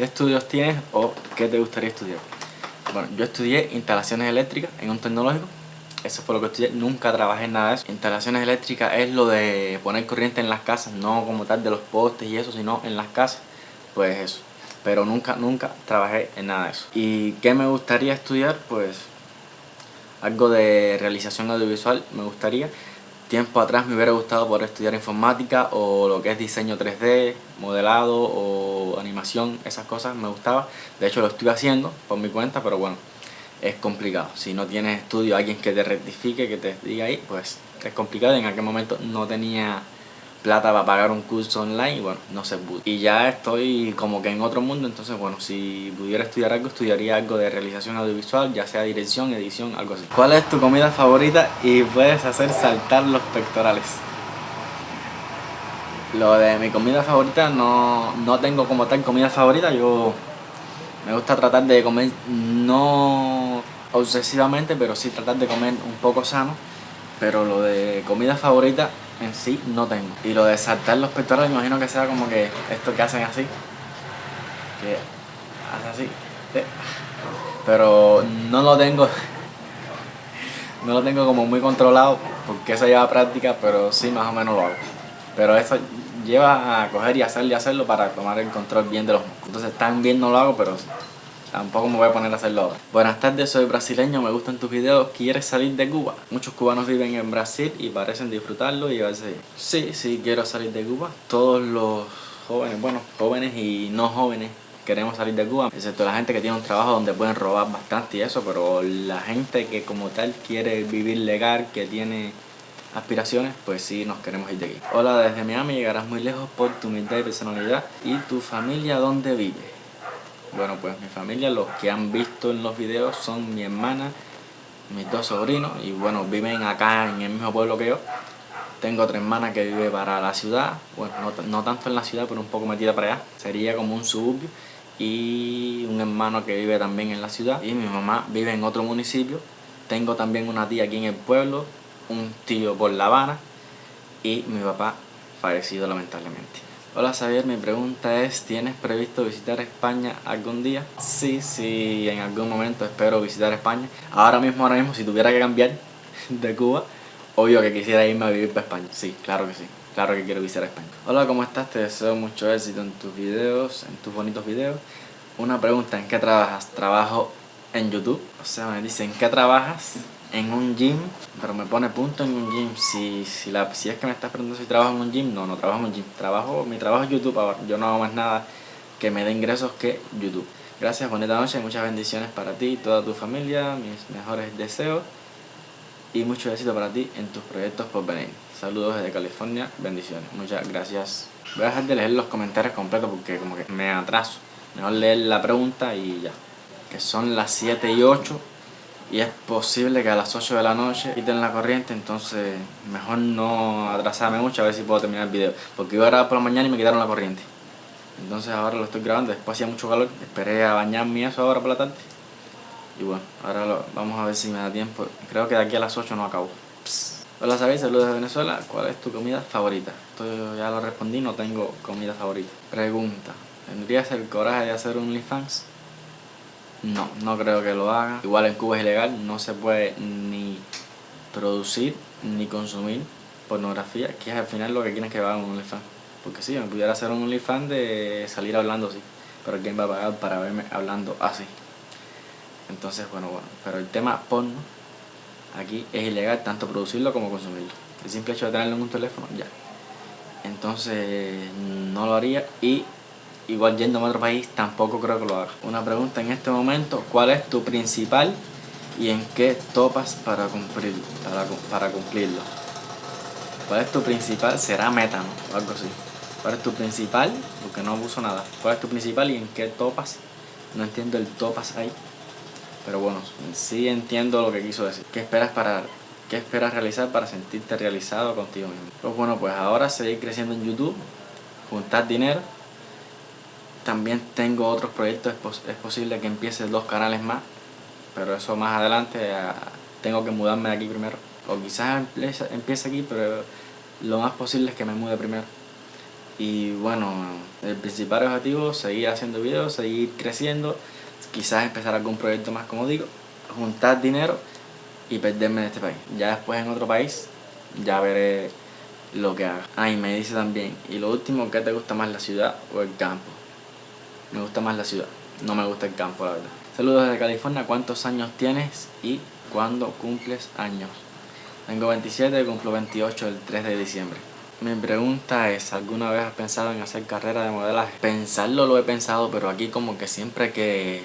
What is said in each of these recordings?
¿Qué estudios tienes o qué te gustaría estudiar? Bueno, yo estudié instalaciones eléctricas en un tecnológico. Eso fue lo que estudié, nunca trabajé en nada de eso. Instalaciones eléctricas es lo de poner corriente en las casas, no como tal de los postes y eso, sino en las casas. Pues eso. Pero nunca trabajé en nada de eso. ¿Y qué me gustaría estudiar? Pues algo de realización audiovisual me gustaría. Tiempo atrás me hubiera gustado poder estudiar informática o lo que es diseño 3D, modelado o animación, esas cosas me gustaba. De hecho lo estoy haciendo por mi cuenta, pero bueno, es complicado. Si no tienes estudio, alguien que te rectifique, que te diga ahí, pues es complicado. En aquel momento no tenía plata para pagar un curso online y bueno, no se pudo. Y ya estoy como que en otro mundo, entonces bueno, si pudiera estudiar algo, estudiaría algo de realización audiovisual, ya sea dirección, edición, algo así. ¿Cuál es tu comida favorita y puedes hacer saltar los pectorales? Lo de mi comida favorita, no tengo como tal comida favorita. Yo me gusta tratar de comer, no obsesivamente, pero sí tratar de comer un poco sano. Pero lo de comida favorita en sí no tengo. Y lo de saltar los pectorales, me imagino que sea como que esto que hacen así, que hacen así, eh, pero no lo tengo como muy controlado porque eso lleva práctica, pero sí más o menos lo hago. Pero eso lleva a coger y hacerlo para tomar el control bien de los músculos. Entonces tan bien no lo hago, pero tampoco me voy a poner a hacerlo ahora. Buenas tardes, soy brasileño, me gustan tus videos. ¿Quieres salir de Cuba? Muchos cubanos viven en Brasil y parecen disfrutarlo y llevarse bien. Sí, quiero salir de Cuba. Todos los jóvenes, bueno, jóvenes y no jóvenes, queremos salir de Cuba, excepto la gente que tiene un trabajo donde pueden robar bastante y eso, pero la gente que como tal quiere vivir legal, que tiene aspiraciones, pues sí nos queremos ir de aquí. Hola, desde Miami llegarás muy lejos por tu humildad y personalidad. ¿Y tu familia dónde vive? Bueno, pues mi familia, los que han visto en los videos son mi hermana, mis dos sobrinos y bueno, viven acá en el mismo pueblo que yo. Tengo otra hermana que vive para la ciudad, bueno, no tanto en la ciudad, pero un poco metida para allá, sería como un suburbio. Y un hermano que vive también en la ciudad y mi mamá vive en otro municipio. Tengo también una tía aquí en el pueblo, un tío por La Habana y mi papá fallecido lamentablemente. Hola Xavier, mi pregunta es, ¿tienes previsto visitar España algún día? Sí, en algún momento espero visitar España. Ahora mismo, si tuviera que cambiar de Cuba, obvio que quisiera irme a vivir para España. Sí, claro que sí, claro que quiero visitar España. Hola, ¿cómo estás? Te deseo mucho éxito en tus videos, en tus bonitos videos. Una pregunta, ¿en qué trabajas? Trabajo en YouTube. O sea, me dicen, ¿en qué trabajas? En un gym, pero me pone punto en un gym. Si es que me estás preguntando si trabajo en un gym, no trabajo en un gym. Mi trabajo es YouTube ahora. Yo no hago más nada que me dé ingresos que YouTube. Gracias, bonita noche, muchas bendiciones para ti y toda tu familia, mis mejores deseos y mucho éxito para ti en tus proyectos por venir. Saludos desde California, bendiciones. Muchas gracias. Voy a dejar de leer los comentarios completos porque como que me atraso. Mejor leer la pregunta y ya. Que son las 7:08 y es posible que a las 8 de la noche quiten la corriente, entonces mejor no atrasarme mucho a ver si puedo terminar el video. Porque iba a grabar por la mañana y me quitaron la corriente. Entonces ahora lo estoy grabando, después hacía mucho calor, esperé a bañarme y eso ahora por la tarde. Y bueno, ahora vamos a ver si me da tiempo. Creo que de aquí a las 8 no acabo. Hola Xavier, saludos de Venezuela. ¿Cuál es tu comida favorita? Esto ya lo respondí, no tengo comida favorita. Pregunta, ¿tendrías el coraje de hacer un OnlyFans? No creo que lo haga. Igual en Cuba es ilegal, no se puede ni producir ni consumir pornografía, que es al final lo que quieren que haga un OnlyFans. Porque sí, me pudiera hacer un OnlyFans de salir hablando así, pero ¿quién va a pagar para verme hablando así? Entonces, bueno, pero el tema porno aquí es ilegal tanto producirlo como consumirlo. El simple hecho de tenerlo en un teléfono, ya. Entonces no lo haría y igual yéndome a otro país tampoco creo que lo haga. Una pregunta en este momento, ¿cuál es tu principal y en qué topas para cumplirlo? ¿Cuál es tu principal? Será meta, ¿no? O algo así. ¿Cuál es tu principal? Porque no uso nada. ¿Cuál es tu principal y en qué topas? No entiendo el topas ahí. Pero bueno, sí entiendo lo que quiso decir. ¿Qué esperas realizar para sentirte realizado contigo mismo? Pues bueno, pues ahora seguir creciendo en YouTube, juntar dinero. También tengo otros proyectos, es posible que empiece 2 canales más, pero eso más adelante. Tengo que mudarme de aquí primero. O quizás empiece aquí, pero lo más posible es que me mude primero. Y bueno, el principal objetivo, seguir haciendo videos, seguir creciendo, quizás empezar algún proyecto más, como digo, juntar dinero y perderme de este país. Ya después en otro país, ya veré lo que haga. Ah, y me dice también, y lo último, ¿qué te gusta más, la ciudad o el campo? Me gusta más la ciudad, no me gusta el campo, la verdad. Saludos desde California, ¿cuántos años tienes y cuándo cumples años? Tengo 27, cumplo 28 el 3 de diciembre. Mi pregunta es, ¿alguna vez has pensado en hacer carrera de modelaje? Pensarlo lo he pensado, pero aquí como que siempre que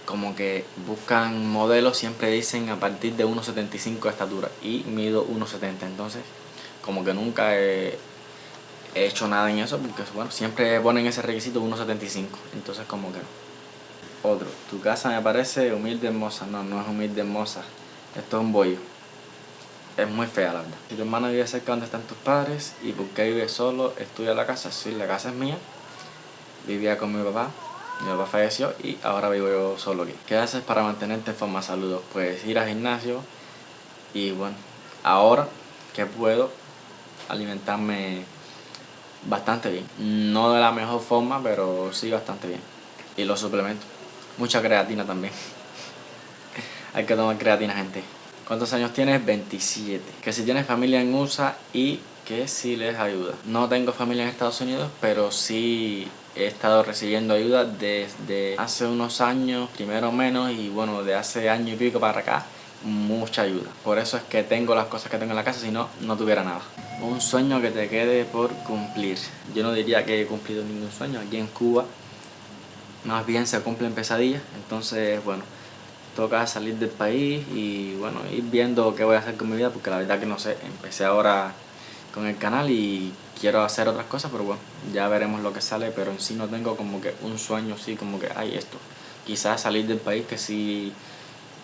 como que buscan modelos siempre dicen a partir de 1,75 de estatura y mido 1,70, entonces como que nunca he hecho nada en eso porque bueno, siempre ponen ese requisito 1,75, entonces como que no. Otro, tu casa me parece humilde hermosa, no, no es humilde hermosa, esto es un bollo. Es muy fea la verdad. Si tu hermano vive cerca donde están tus padres y por qué vive solo, estudia la casa. Sí, la casa es mía. Vivía con mi papá falleció y ahora vivo yo solo aquí. ¿Qué haces para mantenerte en forma? Saludos. Pues ir al gimnasio y bueno, ahora que puedo alimentarme bastante bien. No de la mejor forma, pero sí bastante bien. Y los suplementos. Mucha creatina también. Hay que tomar creatina, gente. ¿Cuántos años tienes? 27. Que si tienes familia en USA y que si les ayuda. No tengo familia en Estados Unidos, pero sí he estado recibiendo ayuda desde hace unos años, primero menos, y bueno, de hace año y pico para acá, mucha ayuda. Por eso es que tengo las cosas que tengo en la casa, si no, no tuviera nada. Un sueño que te quede por cumplir. Yo no diría que he cumplido ningún sueño. Aquí en Cuba más bien se cumplen pesadillas, entonces bueno, toca salir del país y bueno, ir viendo qué voy a hacer con mi vida, porque la verdad que no sé, empecé ahora con el canal y quiero hacer otras cosas, pero bueno, ya veremos lo que sale, pero en sí no tengo como que un sueño así como que hay esto. Quizás salir del país, que sí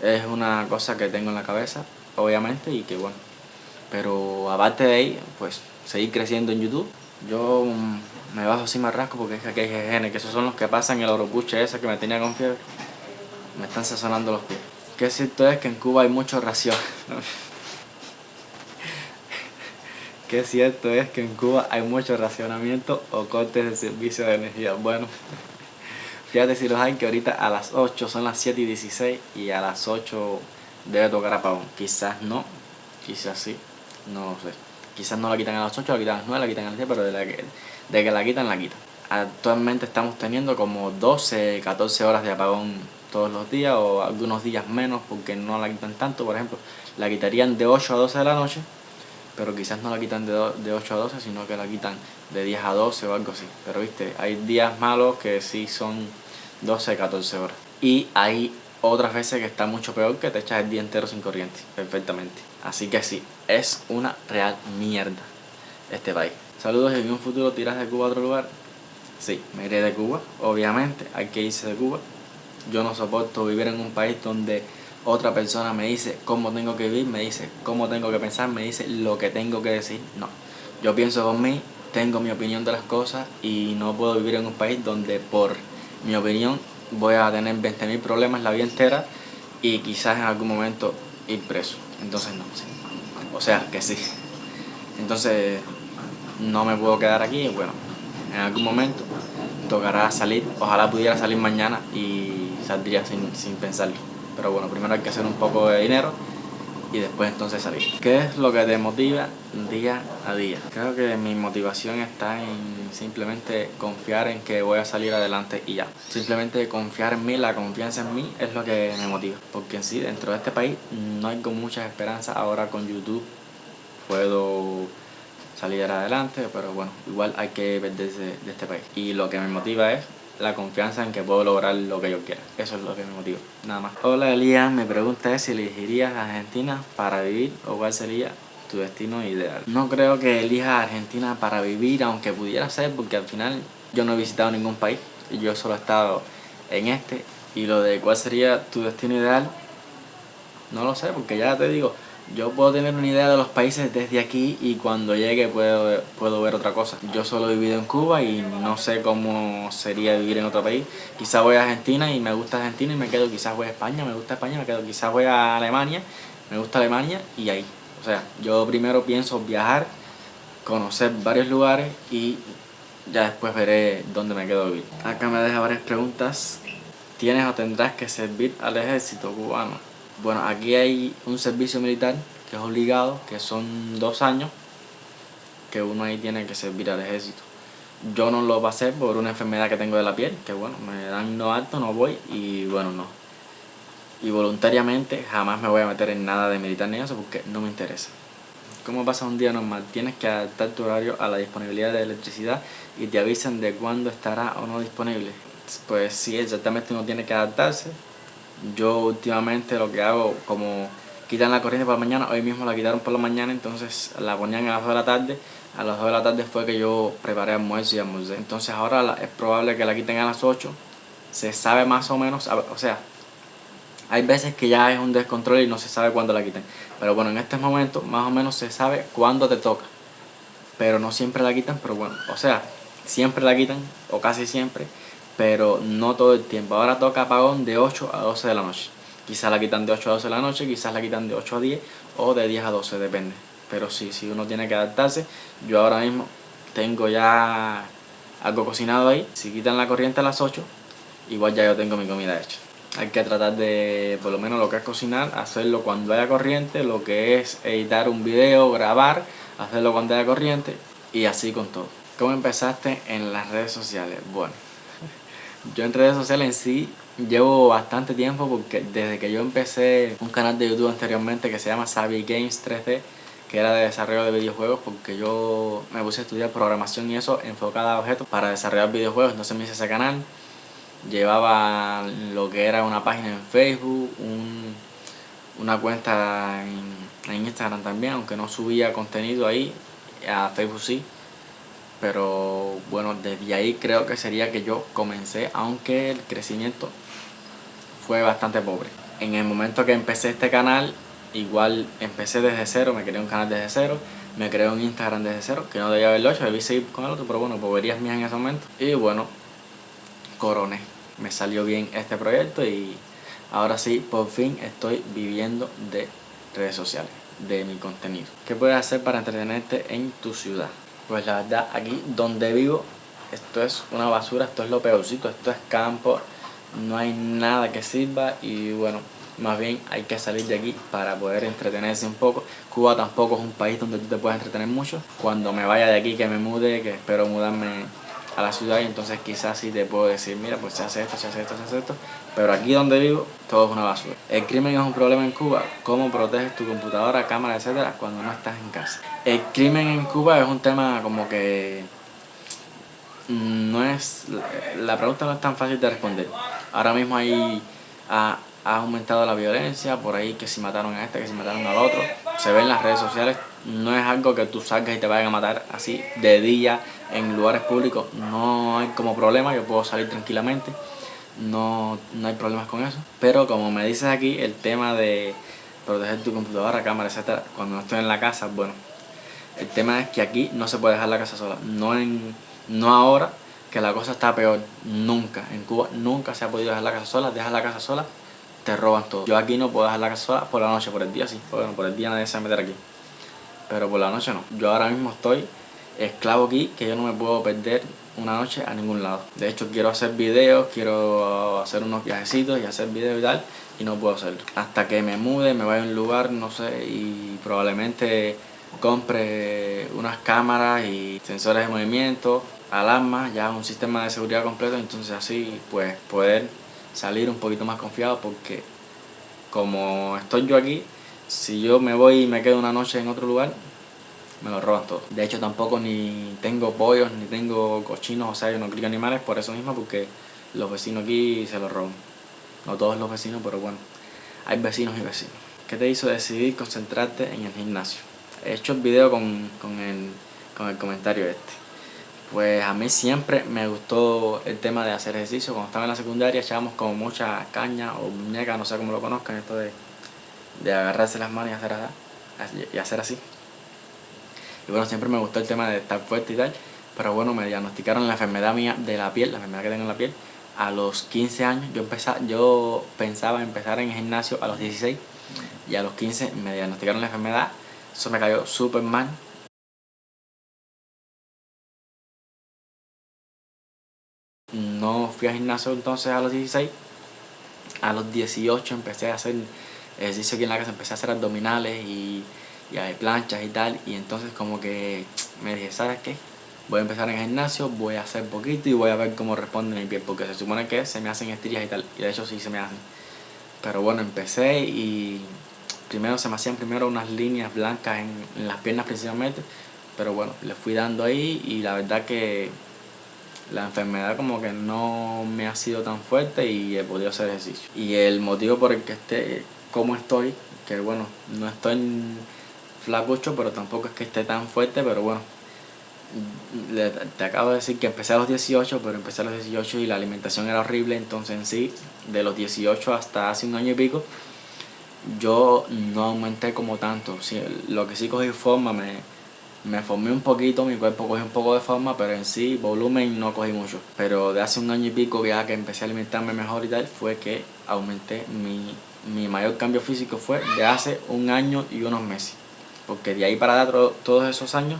es una cosa que tengo en la cabeza, obviamente, y que bueno, pero aparte de ahí, pues seguir creciendo en YouTube. Yo me bajo así más rasco porque es que aquí hay genes, que esos son los que pasan el oropuche ese que me tenía con fiebre. Me están sazonando los pies. Que cierto es que en Cuba hay mucho ración. Que cierto es que en Cuba hay mucho racionamiento o cortes de servicio de energía. Bueno, fíjate si los hay, que ahorita a las 8 son las 7:16 y a las 8 debe tocar apagón. Quizás no, quizás sí, no lo sé. Quizás no la quitan a las 8, la quitan a las 9, la quitan a las 10, pero de que la quitan, la quitan. Actualmente estamos teniendo como 12, 14 horas de apagón todos los días, o algunos días menos porque no la quitan tanto. Por ejemplo, la quitarían de 8 a 12 de la noche, pero quizás no la quitan de 8 a 12, sino que la quitan de 10 a 12 o algo así. Pero viste, hay días malos que sí son 12, 14 horas. Y hay otras veces que está mucho peor, que te echas el día entero sin corriente, perfectamente. Así que sí, es una real mierda este país. Saludos, y en un futuro tiras de Cuba a otro lugar. Sí, me iré de Cuba, obviamente, hay que irse de Cuba. Yo no soporto vivir en un país donde otra persona me dice cómo tengo que vivir, me dice cómo tengo que pensar, me dice lo que tengo que decir. No, yo pienso por mí, tengo mi opinión de las cosas y no puedo vivir en un país donde por mi opinión voy a tener 20.000 problemas la vida entera y quizás en algún momento ir preso. Entonces no, sí. O sea, que sí. Entonces no me puedo quedar aquí. Bueno, en algún momento tocará salir. Ojalá pudiera salir mañana y saldría sin pensarlo. Pero bueno, primero hay que hacer un poco de dinero y después entonces salir. ¿Qué es lo que te motiva día a día? Creo que mi motivación está en simplemente confiar en que voy a salir adelante y ya. Simplemente confiar en mí, la confianza en mí es lo que me motiva. Porque en sí, dentro de este país no hay con muchas esperanzas. Ahora con YouTube puedo salir adelante, pero bueno, igual hay que perderse de este país. Y lo que me motiva es la confianza en que puedo lograr lo que yo quiera. Eso es lo que me motiva, nada más. Hola Elías, mi pregunta es si elegirías Argentina para vivir o cuál sería tu destino ideal. No creo que elija Argentina para vivir, aunque pudiera ser, porque al final yo no he visitado ningún país y yo solo he estado en este. Y lo de cuál sería tu destino ideal, no lo sé, porque ya te digo, yo puedo tener una idea de los países desde aquí y cuando llegue puedo ver otra cosa. Yo solo he vivido en Cuba y no sé cómo sería vivir en otro país. Quizás voy a Argentina y me gusta Argentina y me quedo. Quizás voy a España, me gusta España y me quedo. Quizás voy a Alemania, me gusta Alemania y ahí. O sea, yo primero pienso viajar conocer varios lugares y ya después veré dónde me quedo a vivir. Acá me deja varias preguntas. ¿Tienes o tendrás que servir al ejército cubano? Bueno, aquí hay un servicio militar que es obligado, que son 2 años, que uno ahí tiene que servir al ejército. Yo no lo pasé por una enfermedad que tengo de la piel, que bueno, me dan no alto, no voy y bueno, no. Y voluntariamente jamás me voy a meter en nada de militar ni eso porque no me interesa. ¿Cómo pasa un día normal? Tienes que adaptar tu horario a la disponibilidad de electricidad y te avisan de cuándo estará o no disponible. Pues sí, exactamente uno tiene que adaptarse. Yo últimamente lo que hago, como quitan la corriente por la mañana, hoy mismo la quitaron por la mañana, entonces la ponían a las 2 de la tarde. A las 2 de la tarde fue que yo preparé almuerzo y almorcé. Entonces ahora es probable que la quiten a las 8. Se sabe más o menos, o sea, hay veces que ya es un descontrol y no se sabe cuándo la quitan. Pero bueno, en este momento más o menos se sabe cuándo te toca. Pero no siempre la quitan, pero bueno, o sea, siempre la quitan, o casi siempre, pero no todo el tiempo. Ahora toca apagón de 8 a 12 de la noche. Quizás la quitan de 8 a 12 de la noche, quizás la quitan de 8 a 10 o de 10 a 12, depende. Pero sí, uno tiene que adaptarse. Yo ahora mismo tengo ya algo cocinado ahí. Si quitan la corriente a las 8, igual ya yo tengo mi comida hecha. Hay que tratar de, por lo menos lo que es cocinar, hacerlo cuando haya corriente, lo que es editar un video, grabar, hacerlo cuando haya corriente y así con todo. ¿Cómo empezaste en las redes sociales? Bueno, yo en redes sociales en sí llevo bastante tiempo porque desde que yo empecé un canal de YouTube anteriormente que se llama Savvy Games 3D, que era de desarrollo de videojuegos, porque yo me puse a estudiar programación y eso enfocada a objetos para desarrollar videojuegos, entonces me hice ese canal. Llevaba lo que era una página en Facebook, una cuenta en Instagram también, aunque no subía contenido ahí, a Facebook sí. Pero bueno, desde ahí creo que sería que yo comencé, aunque el crecimiento fue bastante pobre. En el momento que empecé este canal, igual empecé desde cero, me creé un canal desde cero, me creé un Instagram desde cero, que no debía haberlo hecho, debí seguir con el otro, pero bueno, boberías mías en ese momento. Y bueno, coroné. Me salió bien este proyecto y ahora sí, por fin estoy viviendo de redes sociales, de mi contenido. ¿Qué puedes hacer para entretenerte en tu ciudad? Pues la verdad, aquí donde vivo, esto es una basura, esto es lo peorcito, esto es campo, no hay nada que sirva y bueno, más bien hay que salir de aquí para poder entretenerse un poco. Cuba tampoco es un país donde tú te puedes entretener mucho. Cuando me vaya de aquí, que me mude, que espero mudarme a la ciudad, y entonces quizás sí te puedo decir, mira, pues se hace esto, se hace esto, se hace esto, pero aquí donde vivo todo es una basura. El crimen es un problema en Cuba. ¿Cómo proteges tu computadora, cámara, etcétera cuando no estás en casa? El crimen en Cuba es un tema como que no es, la pregunta no es tan fácil de responder. Ahora mismo ha aumentado la violencia, por ahí que si mataron a este, que si mataron al otro, se ve en las redes sociales. No es algo que tú salgas y te vayan a matar así de día en lugares públicos, no hay como problema, yo puedo salir tranquilamente, no hay problemas con eso. Pero como me dices aquí, el tema de proteger tu computadora, cámara, etcétera, cuando no estoy en la casa, bueno, el tema es que aquí no se puede dejar la casa sola, no ahora que la cosa está peor, nunca, en Cuba nunca se ha podido dejar la casa sola. Dejas la casa sola, te roban todo. Yo aquí no puedo dejar la casa sola por la noche, por el día sí, bueno, por el día nadie se va a meter aquí, pero por la noche no. Yo ahora mismo estoy esclavo aquí, que yo no me puedo perder una noche a ningún lado. De hecho quiero hacer videos, quiero hacer unos viajecitos y hacer videos y tal, y no puedo hacerlo. Hasta que me mude, me vaya a un lugar, no sé, y probablemente compre unas cámaras y sensores de movimiento, alarmas, ya un sistema de seguridad completo, entonces así pues poder salir un poquito más confiado, porque como estoy yo aquí, si yo me voy y me quedo una noche en otro lugar, me lo roban todo. De hecho tampoco ni tengo pollos, ni tengo cochinos, o sea, yo no crío animales por eso mismo, porque los vecinos aquí se los roban. No todos los vecinos, pero bueno, hay vecinos y vecinos. ¿Qué te hizo decidir concentrarte en el gimnasio? He hecho el video con el comentario este. Pues a mí siempre me gustó el tema de hacer ejercicio. Cuando estaba en la secundaria echábamos como mucha caña o muñeca, no sé cómo lo conozcan, esto de agarrarse las manos y hacer así. Y bueno, siempre me gustó el tema de estar fuerte y tal, pero bueno, me diagnosticaron la enfermedad mía de la piel, la enfermedad que tengo en la piel, a los 15 años. Yo pensaba empezar en gimnasio a los 16 y a los 15 me diagnosticaron la enfermedad. Eso me cayó súper mal. no fui al gimnasio entonces a los 16. A los 18 empecé a hacer ejercicio aquí en la casa, empecé a hacer abdominales y a planchas y tal. Y entonces como que me dije, ¿sabes qué? Voy a empezar en el gimnasio, voy a hacer poquito y voy a ver cómo responde mi piel, porque se supone que se me hacen estrías y tal, y de hecho sí se me hacen. Pero bueno, empecé y primero se me hacían unas líneas blancas en las piernas principalmente, pero bueno, le fui dando ahí y la verdad que la enfermedad como que no me ha sido tan fuerte y he podido hacer ejercicio. Y el motivo por el que esté como estoy, que bueno, no estoy flacucho, pero tampoco es que esté tan fuerte, pero bueno, te acabo de decir que empecé a los 18, pero empecé a los 18 y la alimentación era horrible, entonces en sí, de los 18 hasta hace un año y pico, yo no aumenté como tanto. Sí, lo que sí cogí forma, me formé un poquito, mi cuerpo cogió un poco de forma, pero en sí, volumen no cogí mucho. Pero de hace un año y pico, ya que empecé a alimentarme mejor y tal, fue que aumenté. Mi mayor cambio físico fue de hace un año y unos meses. Porque de ahí para atrás, todos esos años,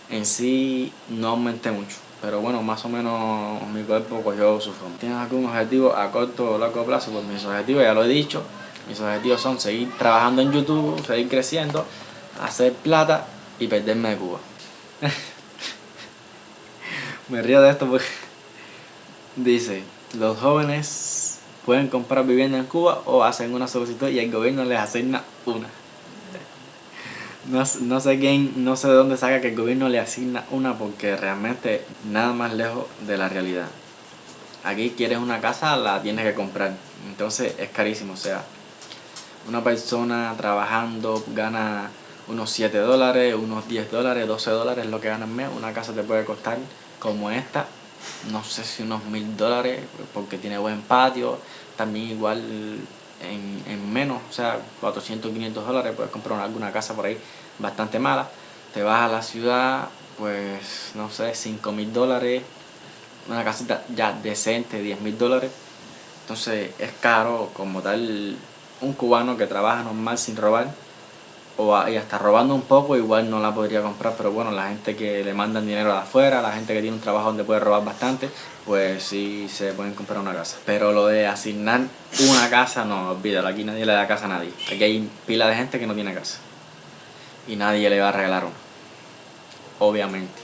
en sí no aumenté mucho. Pero bueno, más o menos mi cuerpo cogió su forma. ¿Tienes algún objetivo a corto o largo plazo? Pues mis objetivos, ya lo he dicho, mis objetivos son seguir trabajando en YouTube, seguir creciendo, hacer plata y perderme de Cuba. Me río de esto porque dice, los jóvenes pueden comprar vivienda en Cuba o hacen una solicitud y el gobierno les asigna una. No sé no sé de dónde saca que el gobierno le asigna una, porque realmente nada más lejos de la realidad. Aquí quieres una casa, la tienes que comprar. Entonces es carísimo. O sea, una persona trabajando gana unos $7, unos $10, $12 lo que gana al mes. Una casa te puede costar como esta, no sé si unos $1,000, porque tiene buen patio. También igual en menos, o sea, $400, $500 puedes comprar alguna casa por ahí bastante mala. Te vas a la ciudad, pues no sé, $5,000, una casita ya decente, $10,000. Entonces es caro como tal. Un cubano que trabaja normal sin robar, y hasta robando un poco, igual no la podría comprar. Pero bueno, la gente que le mandan dinero de afuera, la gente que tiene un trabajo donde puede robar bastante, pues sí se pueden comprar una casa. Pero lo de asignar una casa, no, olvídalo, aquí nadie le da casa a nadie. Aquí hay pila de gente que no tiene casa y nadie le va a regalar una, obviamente.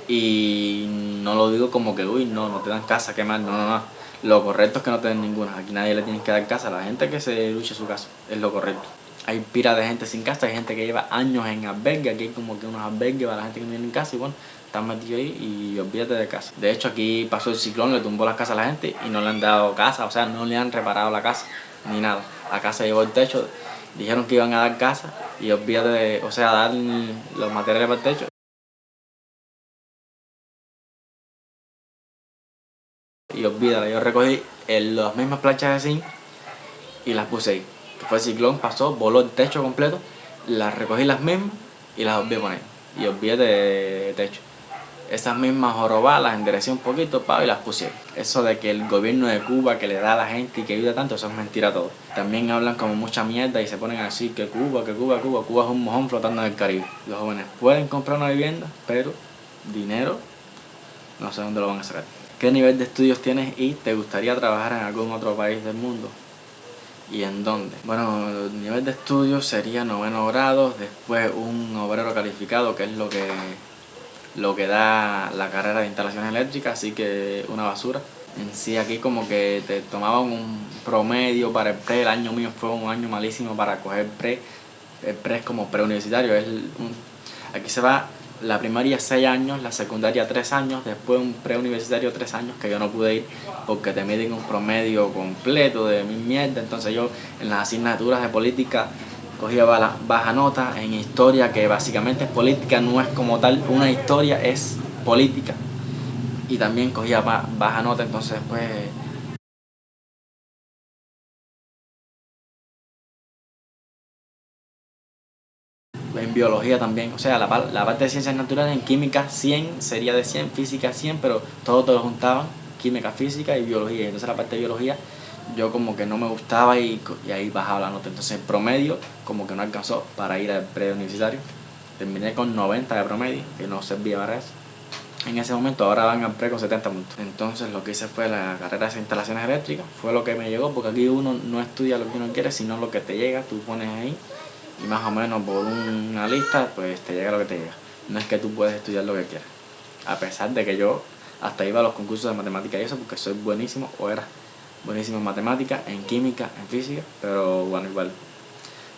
Y no lo digo como que, uy, no te dan casa, qué mal, no. Lo correcto es que no te den ninguna. Aquí nadie le tiene que dar casa a la gente que se luche su casa, es lo correcto. Hay pila de gente sin casa, hay gente que lleva años en albergue. Aquí hay como que unos albergues para la gente que no tiene casa y bueno, están metidos ahí y olvídate de casa. De hecho, aquí pasó el ciclón, le tumbó las casas a la gente y no le han dado casa, o sea, no le han reparado la casa ni nada. La casa llevó el techo, dijeron que iban a dar casa y olvídate de, o sea, dar los materiales para el techo. Y olvídala, yo recogí las mismas planchas de zinc y las puse ahí. Que fue el ciclón, pasó, voló el techo completo, las recogí las mismas y las volví a poner. Y olvídate de techo. Esas mismas jorobadas las enderecé un poquito, y las puse ahí. Eso de que el gobierno de Cuba que le da a la gente y que ayuda tanto, eso es mentira todo. También hablan como mucha mierda y se ponen a decir que Cuba es un mojón flotando en el Caribe. Los jóvenes pueden comprar una vivienda, pero dinero no sé dónde lo van a sacar. ¿Qué nivel de estudios tienes y te gustaría trabajar en algún otro país del mundo? ¿Y en dónde? Bueno, el nivel de estudios sería 9º grado, después un obrero calificado, que es lo que da la carrera de instalaciones eléctricas, así que una basura. En sí aquí como que te tomaban un promedio para el pre. El año mío fue un año malísimo para coger pre. El pre es como preuniversitario, aquí se va la primaria 6 años, la secundaria 3 años, después un preuniversitario 3 años, que yo no pude ir porque te miden un promedio completo de mi mierda. Entonces yo en las asignaturas de política cogía baja nota, en historia, que básicamente es política, no es como tal una historia, es política, y también cogía baja nota. Entonces después en biología también, o sea, la parte de ciencias naturales, en química 100 sería de 100, física 100, pero todo te lo juntaban, química, física y biología. Entonces la parte de biología yo como que no me gustaba y ahí bajaba la nota. Entonces el promedio como que no alcanzó para ir al preuniversitario. Terminé con 90 de promedio, que no servía para eso. en ese momento, ahora van al pre con 70 puntos. Entonces lo que hice fue la carrera de instalaciones eléctricas, fue lo que me llegó, porque aquí uno no estudia lo que uno quiere, sino lo que te llega, tú pones ahí y más o menos por una lista pues te llega lo que te llega. No es que tú puedes estudiar lo que quieras, a pesar de que yo hasta iba a los concursos de matemáticas y eso, porque soy buenísimo, o era buenísimo en matemáticas, en química, en física, pero bueno, igual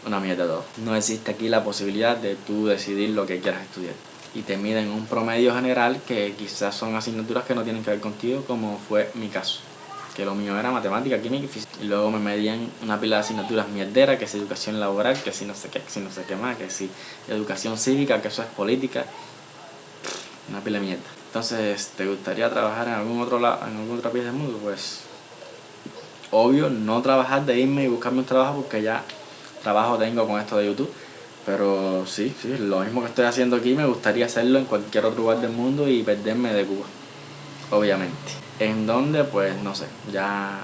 una mierda todo. No existe aquí la posibilidad de tú decidir lo que quieras estudiar. Y te miden un promedio general que quizás son asignaturas que no tienen que ver contigo, como fue mi caso. Que lo mío era matemática, química y física. Y luego me medían una pila de asignaturas mierderas, que si educación laboral, que si no sé qué, que si no sé qué más, que si educación cívica, que eso es política. Una pila de mierda. Entonces, ¿te gustaría trabajar en algún otro lado, en algún otro país del mundo? Pues, obvio, no trabajar de irme y buscarme un trabajo porque ya trabajo tengo con esto de YouTube. Pero sí, lo mismo que estoy haciendo aquí me gustaría hacerlo en cualquier otro lugar del mundo y perderme de Cuba, obviamente. ¿En dónde? Pues no sé, ya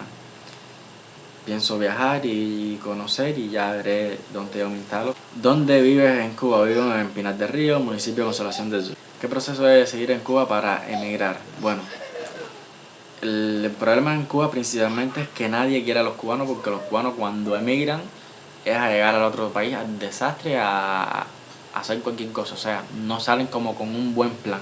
pienso viajar y conocer y ya veré dónde yo me instalo. ¿Dónde vives en Cuba? Vivo en Pinar del Río, municipio de Consolación del Sur. ¿Qué proceso es seguir en Cuba para emigrar? Bueno, el problema en Cuba principalmente es que nadie quiere a los cubanos, porque los cubanos cuando emigran es a llegar al otro país, al desastre, a hacer cualquier cosa. O sea, no salen como con un buen plan.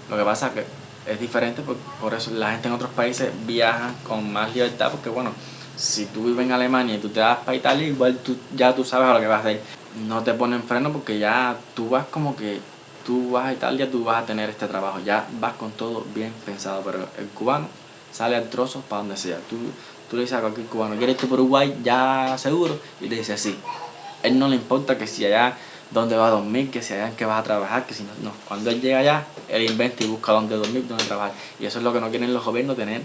Lo que pasa es que es diferente, por eso la gente en otros países viaja con más libertad, porque bueno, si tú vives en Alemania y tú te vas para Italia, igual ya tú sabes a lo que vas a hacer. No te ponen freno porque ya tú vas como que tú vas a Italia, tú vas a tener este trabajo, ya vas con todo bien pensado, pero el cubano sale al trozo para donde sea. Tú le dices a cualquier cubano, ¿quieres irte por Uruguay ya seguro? Y te dice sí. Él no le importa que si allá dónde va a dormir, que si allá en qué vas a trabajar, que si no, no. Cuando él llega allá, él inventa y busca dónde dormir, dónde trabajar. Y eso es lo que no quieren los gobiernos, tener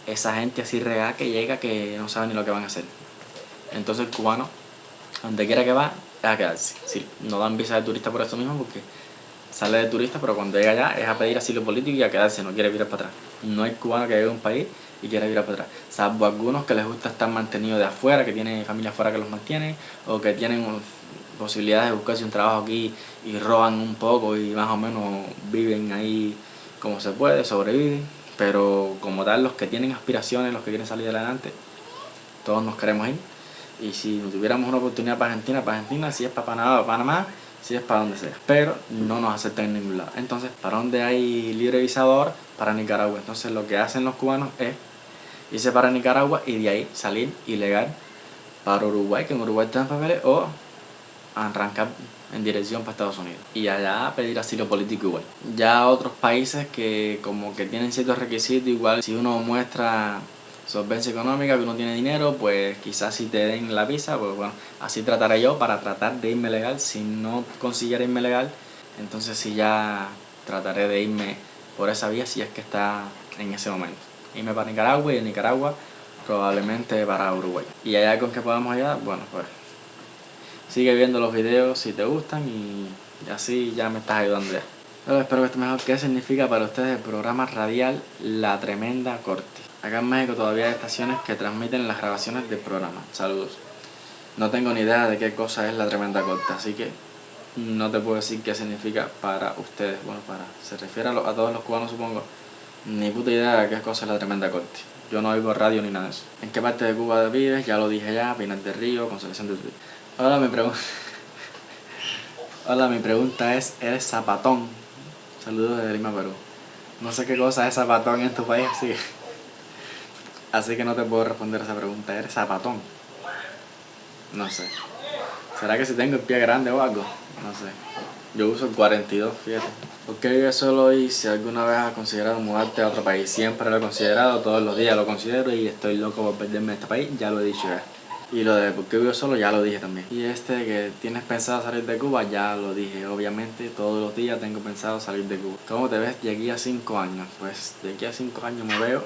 esa gente así regada que llega que no sabe ni lo que van a hacer. Entonces el cubano, donde quiera que va, es a quedarse. Sí, no dan visa de turista por eso mismo, porque sale de turista, pero cuando llega allá es a pedir asilo político y a quedarse, no quiere virar para atrás. No hay cubano que llegue a un país y quiera virar para atrás, salvo algunos que les gusta estar mantenidos de afuera, que tienen familia afuera que los mantiene, o que tienen posibilidades de buscarse un trabajo aquí y roban un poco y más o menos viven ahí como se puede, sobreviven. Pero como tal, los que tienen aspiraciones, los que quieren salir adelante, todos nos queremos ir. Y si tuviéramos una oportunidad para Argentina, si es para Panamá, si es para donde sea. Pero no nos aceptan en ningún lado. Entonces, ¿para dónde hay libre visado ahora? Para Nicaragua. Entonces, lo que hacen los cubanos es irse para Nicaragua y de ahí salir ilegal para Uruguay, que en Uruguay te dan papeles, o arrancar en dirección para Estados Unidos y allá pedir asilo político igual. Ya otros países que como que tienen ciertos requisitos, igual si uno muestra solvencia económica, que uno tiene dinero, pues quizás si te den la visa, pues bueno, así trataré yo para tratar de irme legal. Si no consiguiera irme legal, entonces sí ya trataré de irme por esa vía si es que está en ese momento. Irme para Nicaragua y de Nicaragua probablemente para Uruguay. Y allá con que podamos allá, bueno, pues sigue viendo los videos si te gustan y así ya me estás ayudando ya. Pero espero que esté mejor. ¿Qué significa para ustedes el programa radial La Tremenda Corte? Acá en México todavía hay estaciones que transmiten las grabaciones del programa. Saludos. No tengo ni idea de qué cosa es La Tremenda Corte, así que no te puedo decir qué significa para ustedes. Bueno, se refiere a todos los cubanos, supongo. Ni puta idea de qué cosa es La Tremenda Corte. Yo no oigo radio ni nada de eso. ¿En qué parte de Cuba vives? Ya lo dije ya. Pinar del Río, Consolación del Sur. Ahora mi pregunta es, ¿eres zapatón? Saludos desde Lima, Perú. No sé qué cosa es zapatón en tu país, así que no te puedo responder a esa pregunta. ¿Eres zapatón? No sé. ¿Será que si tengo el pie grande o algo? No sé. Yo uso el 42, fíjate. ¿Por qué vives solo y si alguna vez has considerado mudarte a otro país? Siempre lo he considerado, todos los días lo considero y estoy loco por perderme de este país, ya lo he dicho ya. Y lo de por qué vivo solo ya lo dije también. Y que tienes pensado salir de Cuba, ya lo dije. Obviamente todos los días tengo pensado salir de Cuba. ¿Cómo te ves de aquí a 5 años? Pues de aquí a 5 años me veo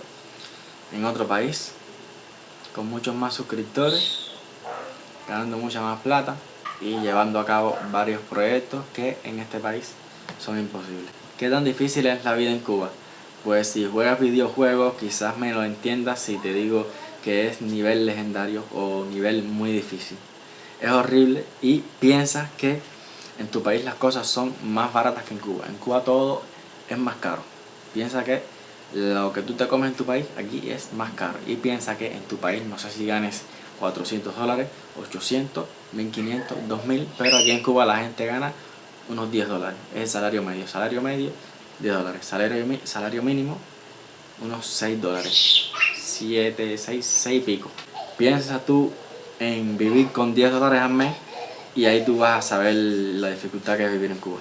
en otro país, con muchos más suscriptores, ganando mucha más plata y llevando a cabo varios proyectos que en este país son imposibles. ¿Qué tan difícil es la vida en Cuba? Pues si juegas videojuegos quizás me lo entiendas si te digo que es nivel legendario o nivel muy difícil. Es horrible y piensas que en tu país las cosas son más baratas que en Cuba. En Cuba todo es más caro. Piensa que lo que tú te comes en tu país aquí es más caro. Y piensa que en tu país no sé si ganes $400, 800, 1500, 2000, pero aquí en Cuba la gente gana unos $10. Es el salario medio. Salario medio, $10. Salario mínimo, unos $6. 7, 6 y pico. Piensa tú en vivir con $10 al mes y ahí tú vas a saber la dificultad que es vivir en Cuba.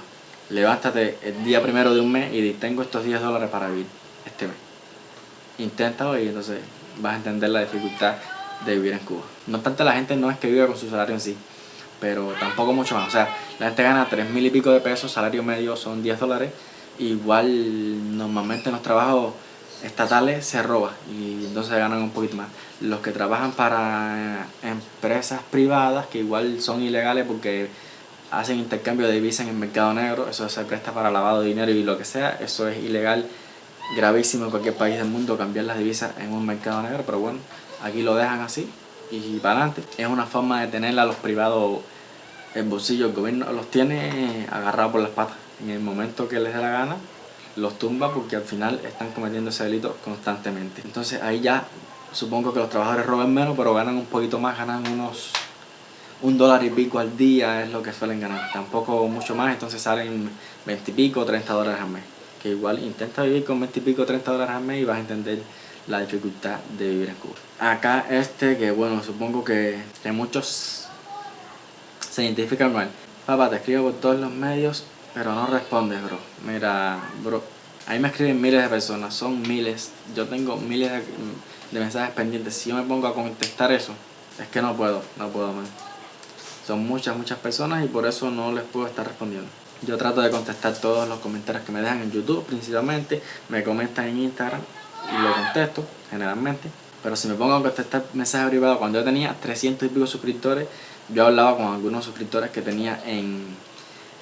Levántate el día primero de un mes y di, tengo estos $10 para vivir este mes. Inténtalo y entonces vas a entender la dificultad de vivir en Cuba. No obstante, la gente no es que viva con su salario en sí, pero tampoco mucho más. O sea, la gente gana 3,000 y pico de pesos, salario medio son $10. Igual normalmente en los trabajos estatales se roba y entonces ganan un poquito más. Los que trabajan para empresas privadas, que igual son ilegales porque hacen intercambio de divisas en el mercado negro, eso se presta para lavado de dinero y lo que sea, eso es ilegal, gravísimo en cualquier país del mundo cambiar las divisas en un mercado negro, pero bueno, aquí lo dejan así y para adelante. Es una forma de tener a los privados el bolsillo. El gobierno los tiene agarrados por las patas. En el momento que les dé la gana, los tumba porque al final están cometiendo ese delito constantemente. Entonces ahí ya supongo que los trabajadores roban menos, pero ganan un poquito más, ganan unos $1 y pico al día, es lo que suelen ganar. Tampoco mucho más, entonces salen 20 y pico, $30 al mes. Que igual intenta vivir con 20 y pico, $30 al mes y vas a entender la dificultad de vivir en Cuba. Acá que bueno, supongo que muchos se identifican mal. Papá, te escribo por todos los medios, pero no respondes, bro. Mira, bro, ahí me escriben miles de personas, son miles. Yo tengo miles de mensajes pendientes. Si yo me pongo a contestar eso, es que no puedo, man. Son muchas personas y por eso no les puedo estar respondiendo. Yo trato de contestar todos los comentarios que me dejan en YouTube principalmente, me comentan en Instagram y lo contesto generalmente. Pero si me pongo a contestar mensajes privados, cuando yo tenía 300 y pico suscriptores, yo hablaba con algunos suscriptores que tenía en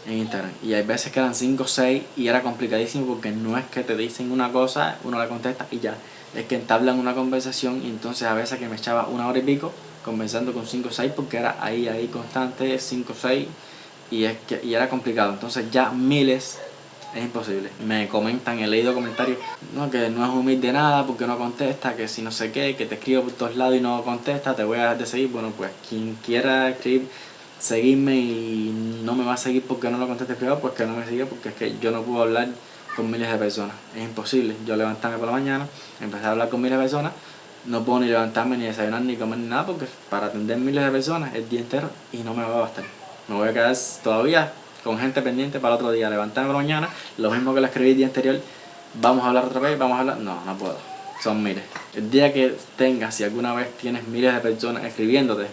Instagram. Y hay veces que eran 5 o 6 y era complicadísimo porque no es que te dicen una cosa, uno la contesta y ya. Es que entablan una conversación y entonces a veces que me echaba 1 hora y pico conversando con 5 o 6 porque era ahí constante, 5 o 6 y era complicado. Entonces ya miles es imposible. Me comentan, he leído comentarios, no, que no es humilde nada porque no contesta, que si no sé qué, que te escribo por todos lados y no contesta, te voy a dejar de seguir. Bueno, pues quien quiera escribir, seguirme y no me va a seguir porque no lo conteste privado, pues que no me siga porque es que yo no puedo hablar con miles de personas. Es imposible. Yo levantarme por la mañana, empezar a hablar con miles de personas, no puedo ni levantarme, ni desayunar, ni comer, ni nada porque para atender miles de personas el día entero y no me va a bastar. Me voy a quedar todavía con gente pendiente para otro día, levantarme por la mañana, lo mismo que lo escribí el día anterior, vamos a hablar otra vez, vamos a hablar, no puedo, son miles. El día que tengas, si alguna vez tienes miles de personas escribiéndote,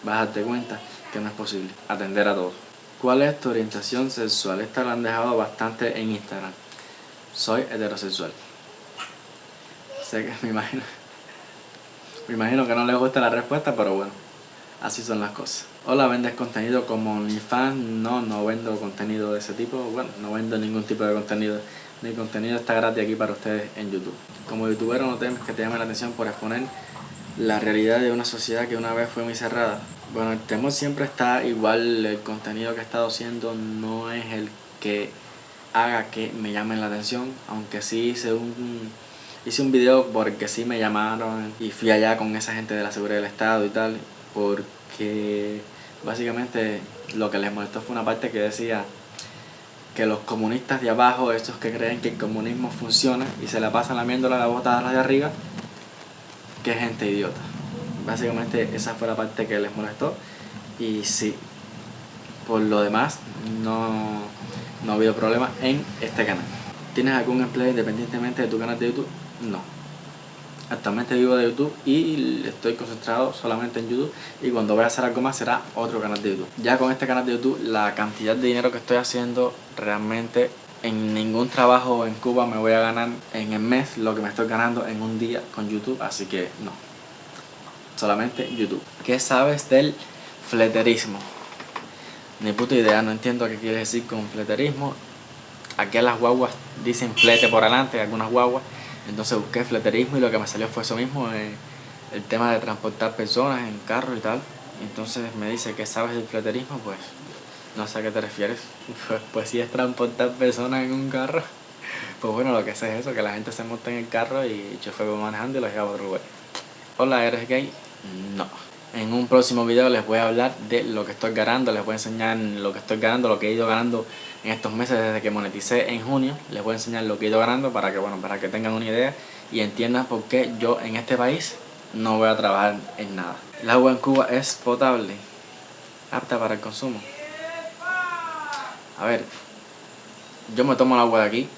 vas a darte cuenta que no es posible atender a todos. ¿Cuál es tu orientación sexual? Esta la han dejado bastante en Instagram. Soy heterosexual. Sé que me imagino que no les gusta la respuesta, pero bueno, así son las cosas. Hola, ¿vendes contenido como OnlyFans? No vendo contenido de ese tipo. Bueno, no vendo ningún tipo de contenido. Mi contenido está gratis aquí para ustedes en YouTube. Como youtubero no temes que te llame la atención por exponer la realidad de una sociedad que una vez fue muy cerrada. Bueno, el temor siempre está igual. El contenido que he estado haciendo no es el que haga que me llamen la atención, aunque sí hice un video porque sí me llamaron y fui allá con esa gente de la seguridad del estado y tal, porque básicamente lo que les molestó fue una parte que decía que los comunistas de abajo, estos que creen que el comunismo funciona y se la pasan lamiéndola la bota a los de arriba, que gente idiota. Básicamente esa fue la parte que les molestó y sí, por lo demás no ha habido problema en este canal. ¿Tienes algún empleo independientemente de tu canal de YouTube? No. Actualmente vivo de YouTube y estoy concentrado solamente en YouTube y cuando voy a hacer algo más será otro canal de YouTube. Ya con este canal de YouTube la cantidad de dinero que estoy haciendo realmente en ningún trabajo en Cuba me voy a ganar en el mes lo que me estoy ganando en un día con YouTube, así que no. Solamente YouTube. ¿Qué sabes del fleterismo? Ni puta idea, no entiendo qué quiere decir con fleterismo. Aquí las guaguas dicen flete por adelante, algunas guaguas. Entonces busqué fleterismo y lo que me salió fue eso mismo, el tema de transportar personas en carro y tal. Entonces me dice, ¿qué sabes del fleterismo? Pues no sé a qué te refieres. Pues sí es transportar personas en un carro. Pues bueno, lo que sé es eso, que la gente se monta en el carro y el chofer va manejando y los lleva a otro lugar. Hola, ¿eres gay? No. En un próximo video les voy a hablar de lo que estoy ganando, les voy a enseñar lo que estoy ganando, lo que he ido ganando en estos meses desde que moneticé en junio. Les voy a enseñar lo que he ido ganando para que, bueno, para que tengan una idea y entiendan por qué yo en este país no voy a trabajar en nada. El agua en Cuba es potable, apta para el consumo. A ver, yo me tomo el agua de aquí,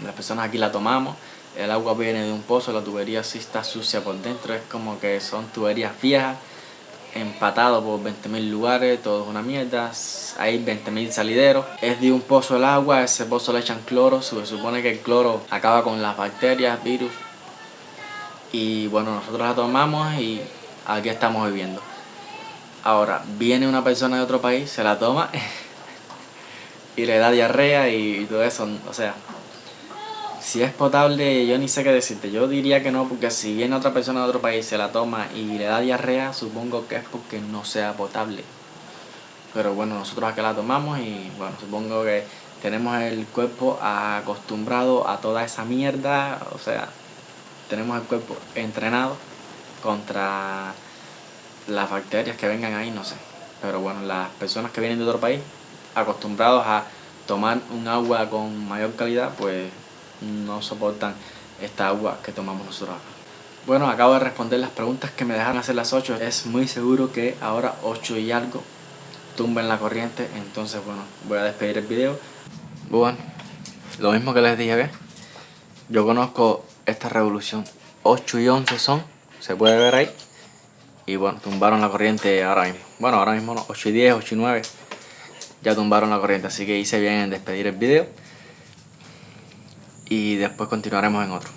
las personas aquí la tomamos, el agua viene de un pozo, la tubería sí está sucia por dentro, es como que son tuberías viejas, empatado por 20.000 lugares, todo es una mierda, hay 20.000 salideros, es de un pozo el agua, a ese pozo le echan cloro, se supone que el cloro acaba con las bacterias, virus, y bueno, nosotros la tomamos y aquí estamos viviendo. Ahora, viene una persona de otro país, se la toma y le da diarrea y todo eso, o sea, si es potable, yo ni sé qué decirte. Yo diría que no, porque si viene otra persona de otro país, se la toma y le da diarrea, supongo que es porque no sea potable. Pero bueno, nosotros acá la tomamos y bueno, supongo que tenemos el cuerpo acostumbrado a toda esa mierda. O sea, tenemos el cuerpo entrenado contra las bacterias que vengan ahí, no sé. Pero bueno, las personas que vienen de otro país, acostumbrados a tomar un agua con mayor calidad, pues no soportan esta agua que tomamos nosotros acá. Bueno, acabo de responder las preguntas que me dejaron hacer las 8. Es muy seguro que ahora 8 y algo tumben la corriente. Entonces bueno, voy a despedir el video. Bueno, lo mismo que les dije, ¿ves? Yo conozco esta revolución. 8 y 11 son, se puede ver ahí. Y bueno, tumbaron la corriente ahora mismo. Bueno, ahora mismo no, 8 y 10, 8 y 9 ya tumbaron la corriente. Así que hice bien en despedir el video y después continuaremos en otro.